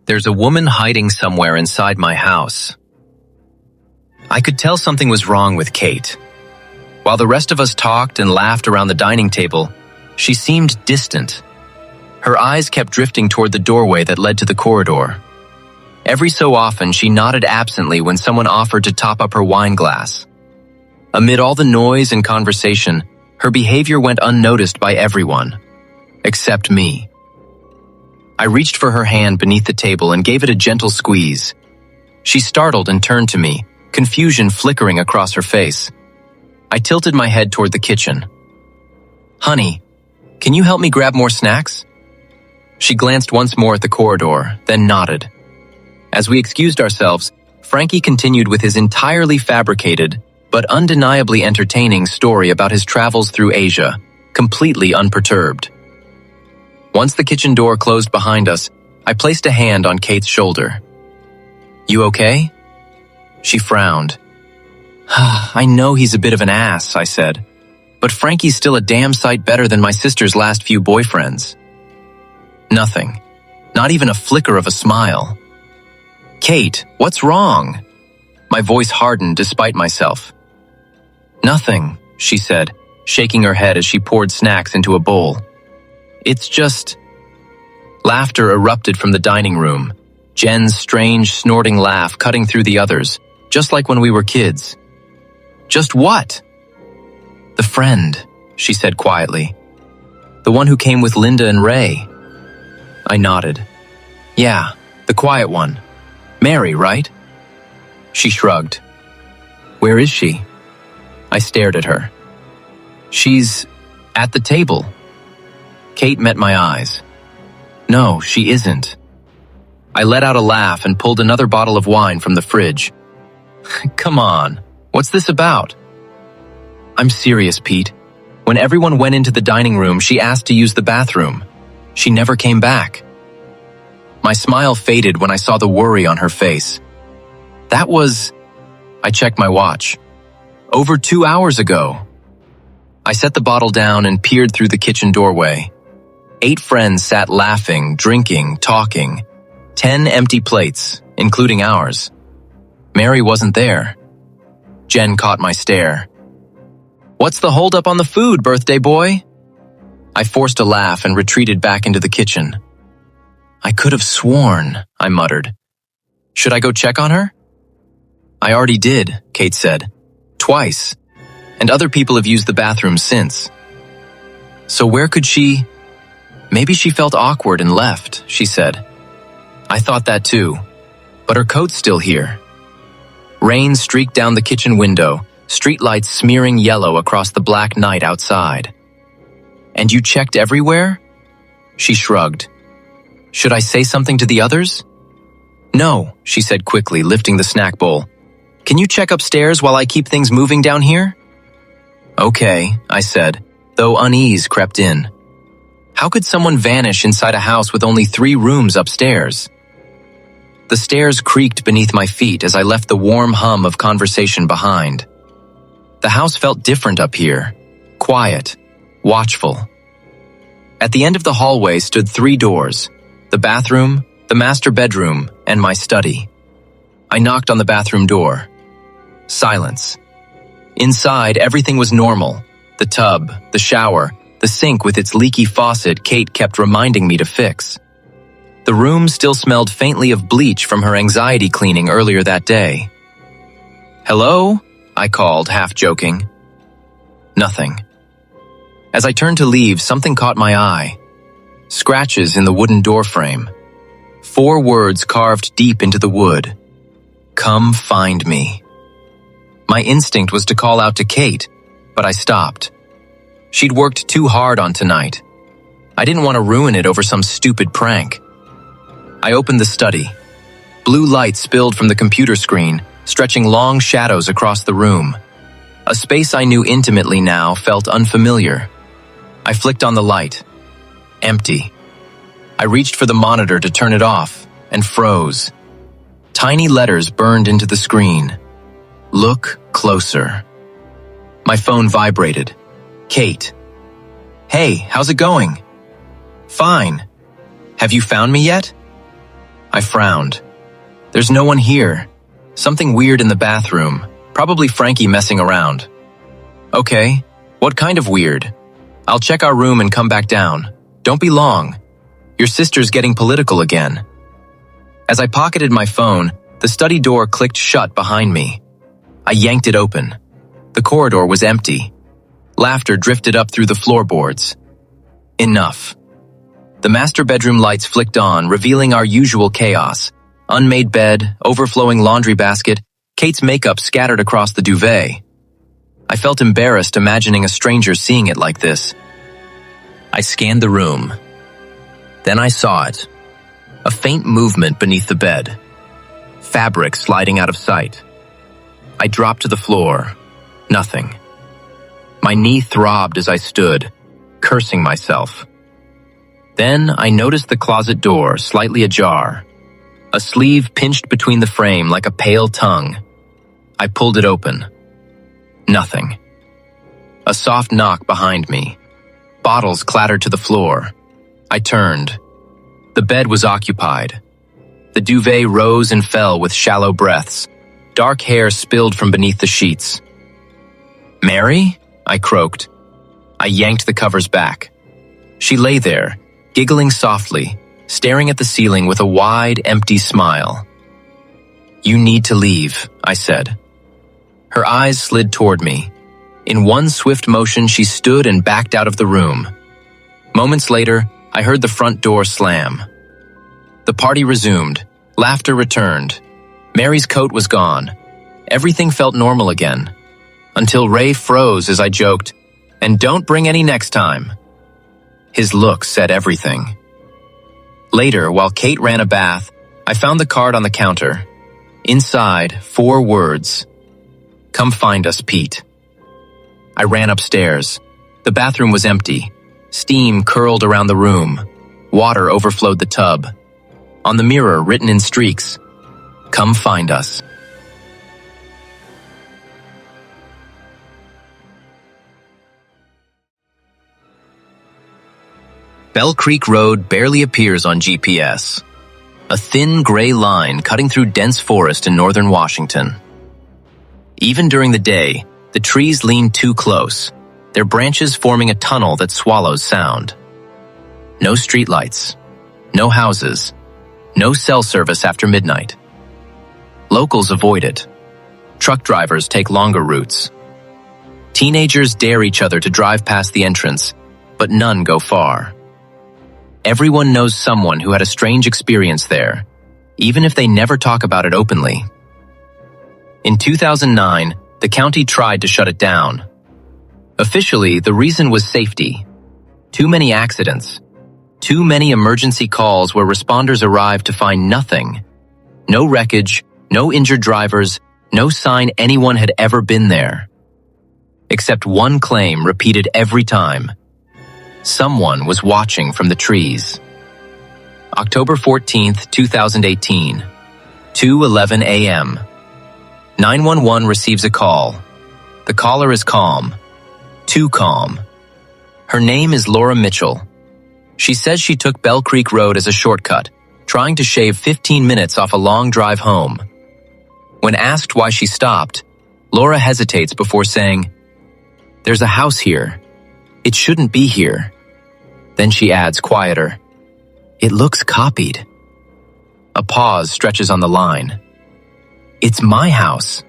There's a woman hiding somewhere inside my house. I could tell something was wrong with Kate. While the rest of us talked and laughed around the dining table, she seemed distant. Her eyes kept drifting toward the doorway that led to the corridor. Every so often, she nodded absently when someone offered to top up her wine glass. Amid all the noise and conversation, her behavior went unnoticed by everyone, except me. I reached for her hand beneath the table and gave it a gentle squeeze. She startled and turned to me, confusion flickering across her face. I tilted my head toward the kitchen. "Honey, can you help me grab more snacks?" She glanced once more at the corridor, then nodded. As we excused ourselves, Frankie continued with his entirely fabricated, but undeniably entertaining story about his travels through Asia, completely unperturbed. Once the kitchen door closed behind us, I placed a hand on Kate's shoulder. "You okay?" She frowned. "I know he's a bit of an ass," I said, "but Frankie's still a damn sight better than my sister's last few boyfriends." Nothing. Not even a flicker of a smile. "Kate, what's wrong?" My voice hardened despite myself. "Nothing," she said, shaking her head as she poured snacks into a bowl. "It's just—" Laughter erupted from the dining room, Jen's strange, snorting laugh cutting through the others, just like when we were kids. "Just what?" "The friend," she said quietly. "The one who came with Linda and Ray." I nodded. "Yeah, the quiet one. Mary, right?" She shrugged. "Where is she?" I stared at her. "She's at the table." Kate met my eyes. "No, she isn't." I let out a laugh and pulled another bottle of wine from the fridge. "Come on, what's this about?" "I'm serious, Pete. When everyone went into the dining room, she asked to use the bathroom. She never came back." My smile faded when I saw the worry on her face. "That was—" I checked my watch. "Over 2 hours ago." I set the bottle down and peered through the kitchen doorway. 8 friends sat laughing, drinking, talking. 10 empty plates, including ours. Mary wasn't there. Jen caught my stare. "What's the holdup on the food, birthday boy?" I forced a laugh and retreated back into the kitchen. "I could have sworn," I muttered. "Should I go check on her?" "I already did," Kate said. "Twice. And other people have used the bathroom since." "So where could she—" "Maybe she felt awkward and left," she said. I thought that too, but her coat's still here. Rain streaked down the kitchen window, streetlights smearing yellow across the black night outside. "And you checked everywhere?" She shrugged. "Should I say something to the others?" "No," she said quickly, lifting the snack bowl. "Can you check upstairs while I keep things moving down here?" "Okay," I said, though unease crept in. How could someone vanish inside a house with only 3 rooms upstairs? The stairs creaked beneath my feet as I left the warm hum of conversation behind. The house felt different up here, quiet, watchful. At the end of the hallway stood 3 doors, the bathroom, the master bedroom, and my study. I knocked on the bathroom door. Silence. Inside, everything was normal. The tub, the shower, the sink with its leaky faucet Kate kept reminding me to fix. The room still smelled faintly of bleach from her anxiety cleaning earlier that day. "Hello?" I called, half joking. Nothing. As I turned to leave, something caught my eye. Scratches in the wooden doorframe. 4 words carved deep into the wood. "Come find me." My instinct was to call out to Kate, but I stopped. She'd worked too hard on tonight. I didn't want to ruin it over some stupid prank. I opened the study. Blue light spilled from the computer screen, stretching long shadows across the room. A space I knew intimately now felt unfamiliar. I flicked on the light. Empty. I reached for the monitor to turn it off, and froze. Tiny letters burned into the screen. "Look closer." My phone vibrated. Kate. "Hey, how's it going?" "Fine. Have you found me yet?" I frowned. There's no one here. Something weird in the bathroom. Probably Frankie messing around. Okay, what kind of weird? I'll check our room and come back down. Don't be long. Your sister's getting political again. As I pocketed my phone, the study door clicked shut behind me. I yanked it open. The corridor was empty. Laughter drifted up through the floorboards. Enough. The master bedroom lights flicked on, revealing our usual chaos. Unmade bed, overflowing laundry basket, Kate's makeup scattered across the duvet. I felt embarrassed imagining a stranger seeing it like this. I scanned the room. Then I saw it. A faint movement beneath the bed. Fabric sliding out of sight. I dropped to the floor. Nothing. My knee throbbed as I stood, cursing myself. Then I noticed the closet door slightly ajar. A sleeve pinched between the frame like a pale tongue. I pulled it open. Nothing. A soft knock behind me. Bottles clattered to the floor. I turned. The bed was occupied. The duvet rose and fell with shallow breaths. Dark hair spilled from beneath the sheets. "Mary?" I croaked. I yanked the covers back. She lay there, giggling softly, staring at the ceiling with a wide, empty smile. "You need to leave," I said. Her eyes slid toward me. In one swift motion, she stood and backed out of the room. Moments later, I heard the front door slam. The party resumed. Laughter returned. Mary's coat was gone. Everything felt normal again. Until Ray froze as I joked, "And don't bring any next time." His look said everything. Later, while Kate ran a bath, I found the card on the counter. Inside, 4 words. "Come find us, Pete." I ran upstairs. The bathroom was empty. Steam curled around the room. Water overflowed the tub. On the mirror, written in streaks, "Come find us." Bell Creek Road barely appears on GPS. A thin gray line cutting through dense forest in northern Washington. Even during the day, the trees lean too close, their branches forming a tunnel that swallows sound. No streetlights, no houses, no cell service after midnight. Locals avoid it. Truck drivers take longer routes. Teenagers dare each other to drive past the entrance, but none go far. Everyone knows someone who had a strange experience there, even if they never talk about it openly. In 2009, the county tried to shut it down. Officially, the reason was safety. Too many accidents. Too many emergency calls where responders arrived to find nothing. No wreckage, no injured drivers, no sign anyone had ever been there. Except one claim repeated every time. Someone was watching from the trees. October 14th, 2018, 2:11 a.m. 911 receives a call. The caller is calm. Too calm. Her name is Laura Mitchell. She says she took Bell Creek Road as a shortcut, trying to shave 15 minutes off a long drive home. When asked why she stopped, Laura hesitates before saying, "There's a house here. It shouldn't be here." Then she adds, quieter, "It looks copied." A pause stretches on the line. "It's my house."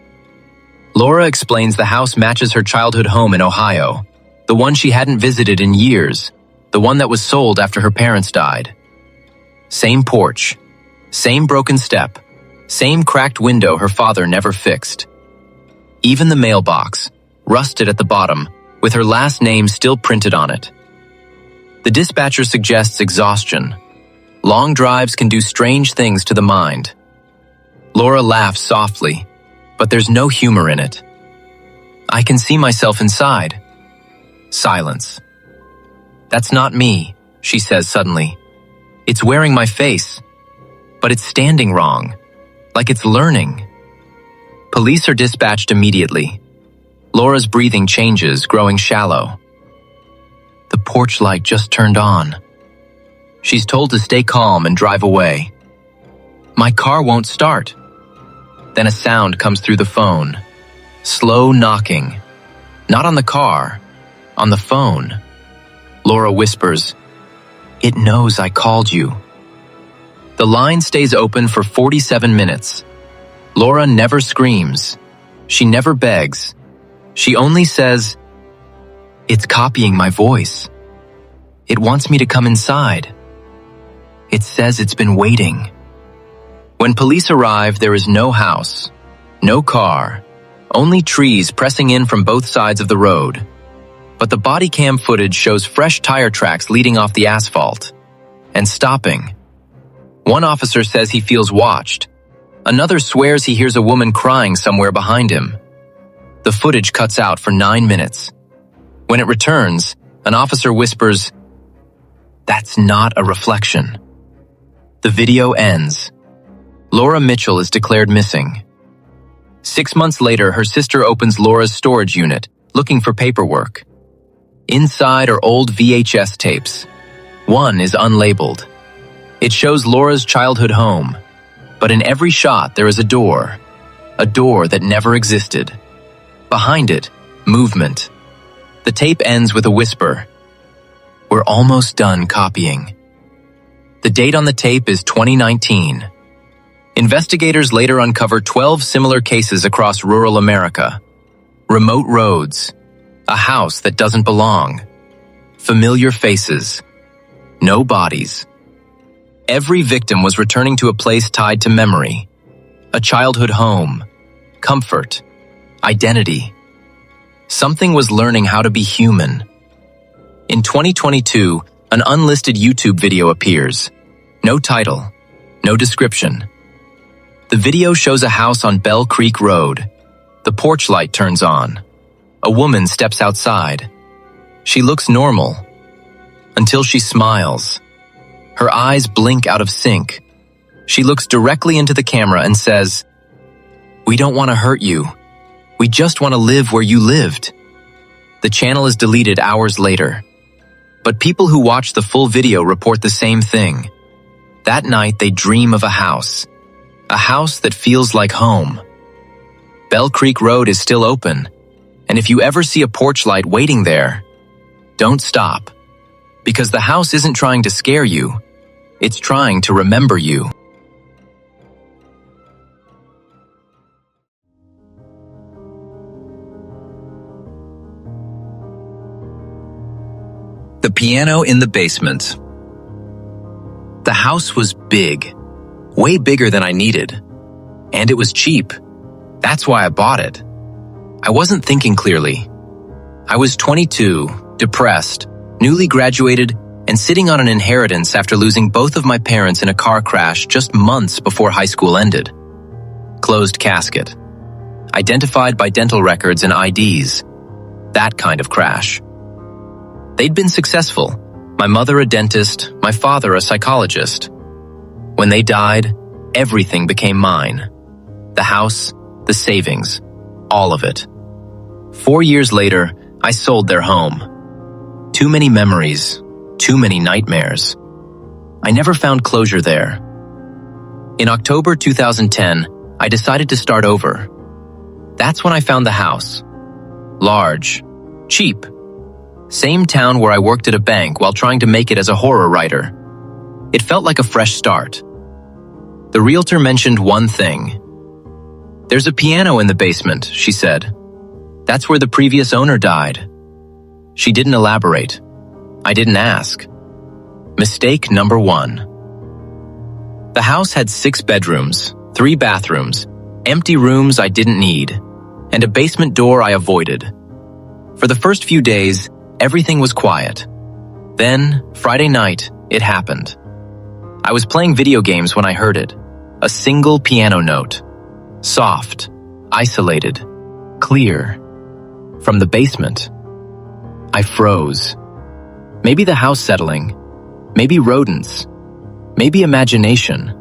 Laura explains the house matches her childhood home in Ohio, the one she hadn't visited in years, the one that was sold after her parents died. Same porch, same broken step, same cracked window her father never fixed. Even the mailbox, rusted at the bottom, with her last name still printed on it. The dispatcher suggests exhaustion. Long drives can do strange things to the mind. Laura laughs softly, but there's no humor in it. "I can see myself inside." Silence. "That's not me," she says suddenly. "It's wearing my face. But it's standing wrong, like it's learning." Police are dispatched immediately. Laura's breathing changes, growing shallow. The porch light just turned on. She's told to stay calm and drive away. My car won't start. Then a sound comes through the phone. Slow knocking. Not on the car, on the phone. Laura whispers, "It knows I called you." The line stays open for 47 minutes. Laura never screams. She never begs. She only says, "It's copying my voice. It wants me to come inside. It says it's been waiting." When police arrive, there is no house, no car, only trees pressing in from both sides of the road. But the body cam footage shows fresh tire tracks leading off the asphalt and stopping. One officer says he feels watched. Another swears he hears a woman crying somewhere behind him. The footage cuts out for 9 minutes. When it returns, an officer whispers, "That's not a reflection." The video ends. Laura Mitchell is declared missing. 6 months later, her sister opens Laura's storage unit, looking for paperwork. Inside are old VHS tapes. One is unlabeled. It shows Laura's childhood home, but in every shot there is a door that never existed. Behind it, movement. The tape ends with a whisper, "We're almost done copying." The date on the tape is 2019. Investigators later uncover 12 similar cases across rural America. Remote roads, a house that doesn't belong, familiar faces, no bodies. Every victim was returning to a place tied to memory, a childhood home, comfort, identity. Something was learning how to be human. In 2022, an unlisted YouTube video appears. No title, no description. The video shows a house on Bell Creek Road. The porch light turns on. A woman steps outside. She looks normal, until she smiles. Her eyes blink out of sync. She looks directly into the camera and says, "We don't want to hurt you. We just want to live where you lived." The channel is deleted hours later. But people who watch the full video report the same thing. That night they dream of a house that feels like home. Bell Creek Road is still open, and if you ever see a porch light waiting there, don't stop. Because the house isn't trying to scare you, it's trying to remember you. The piano in the basement. The house was big, way bigger than I needed. And it was cheap. That's why I bought it. I wasn't thinking clearly. I was 22, depressed, newly graduated, and sitting on an inheritance after losing both of my parents in a car crash just months before high school ended. Closed casket. Identified by dental records and IDs. That kind of crash. They'd been successful. My mother a dentist, my father a psychologist. When they died, everything became mine. The house, the savings, all of it. 4 years later, I sold their home. Too many memories, too many nightmares. I never found closure there. In October 2010, I decided to start over. That's when I found the house. Large, cheap. Same town where I worked at a bank while trying to make it as a horror writer. It felt like a fresh start. The realtor mentioned one thing. "There's a piano in the basement," she said. "That's where the previous owner died." She didn't elaborate. I didn't ask. Mistake number 1. The house had 6 bedrooms, 3 bathrooms, empty rooms I didn't need, and a basement door I avoided. For the first few days, everything was quiet. Then, Friday night, it happened. I was playing video games when I heard it. A single piano note. Soft, isolated, clear. From the basement. I froze. Maybe the house settling. Maybe rodents. Maybe imagination.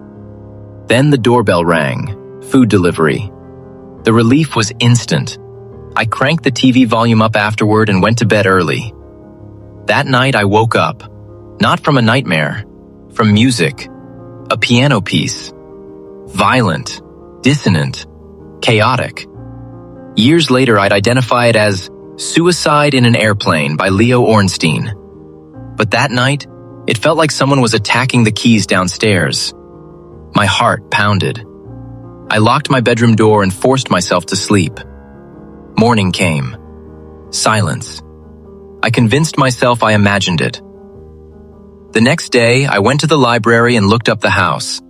Then the doorbell rang. Food delivery. The relief was instant. I cranked the TV volume up afterward and went to bed early. That night I woke up, not from a nightmare, from music, a piano piece. violent, dissonant, chaotic. Years later, I'd identify it as Suicide in an Airplane by Leo Ornstein. But that night, it felt like someone was attacking the keys downstairs. My heart pounded. I locked my bedroom door and forced myself to sleep. Morning came. Silence. I convinced myself I imagined it. The next day, I went to the library and looked up the house.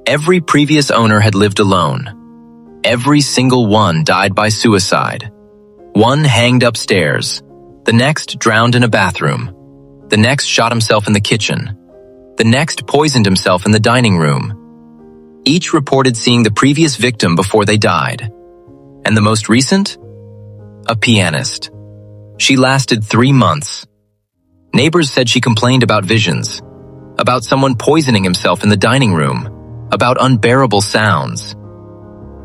Every previous owner had lived alone. Every single one died by suicide. One hanged upstairs. The next drowned in a bathroom. The next shot himself in the kitchen. The next poisoned himself in the dining room. Each reported seeing the previous victim before they died. And the most recent? A pianist. She lasted 3 months. Neighbors said she complained about visions, about someone poisoning himself in the dining room, about unbearable sounds.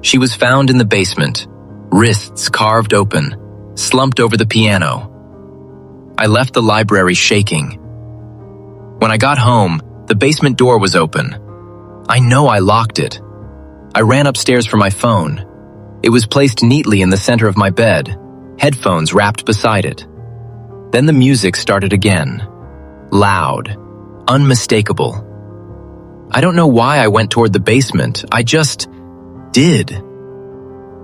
She was found in the basement, wrists carved open, slumped over the piano. I left the library shaking. When I got home, the basement door was open. I know I locked it. I ran upstairs for my phone. It was placed neatly in the center of my bed, headphones wrapped beside it. Then the music started again. Loud, unmistakable. I don't know why I went toward the basement. I just did.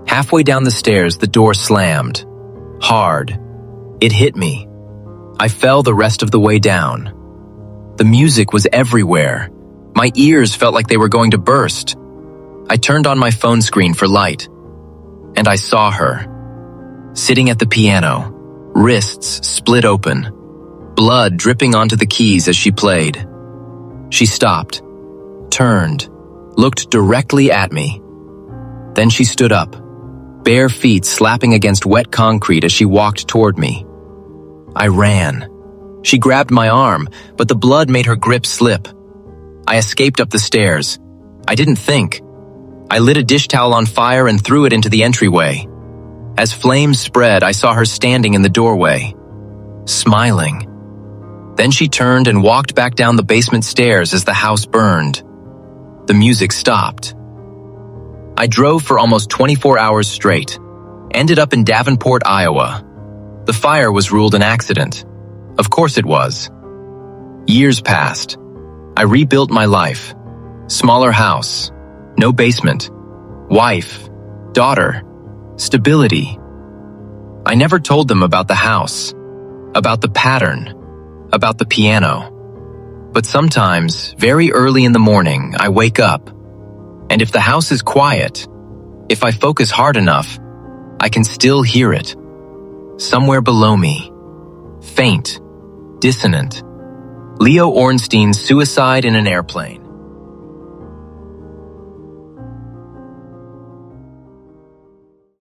Halfway down the stairs, the door slammed. Hard. It hit me. I fell the rest of the way down. The music was everywhere. My ears felt like they were going to burst. I turned on my phone screen for light, and I saw her. Sitting at the piano, wrists split open, blood dripping onto the keys as she played. She stopped, turned, looked directly at me. Then she stood up, bare feet slapping against wet concrete as she walked toward me. I ran. She grabbed my arm, but the blood made her grip slip. I escaped up the stairs. I didn't think. I lit a dish towel on fire and threw it into the entryway. As flames spread, I saw her standing in the doorway, smiling. Then she turned and walked back down the basement stairs as the house burned. The music stopped. I drove for almost 24 hours straight, ended up in Davenport, Iowa. The fire was ruled an accident. Of course it was. Years passed. I rebuilt my life. Smaller house, no basement, wife, daughter, stability. I never told them about the house, about the pattern, about the piano. But sometimes, very early in the morning, I wake up, and if the house is quiet, if I focus hard enough, I can still hear it. Somewhere below me. Faint, dissonant. Leo Ornstein's Suicide in an Airplane.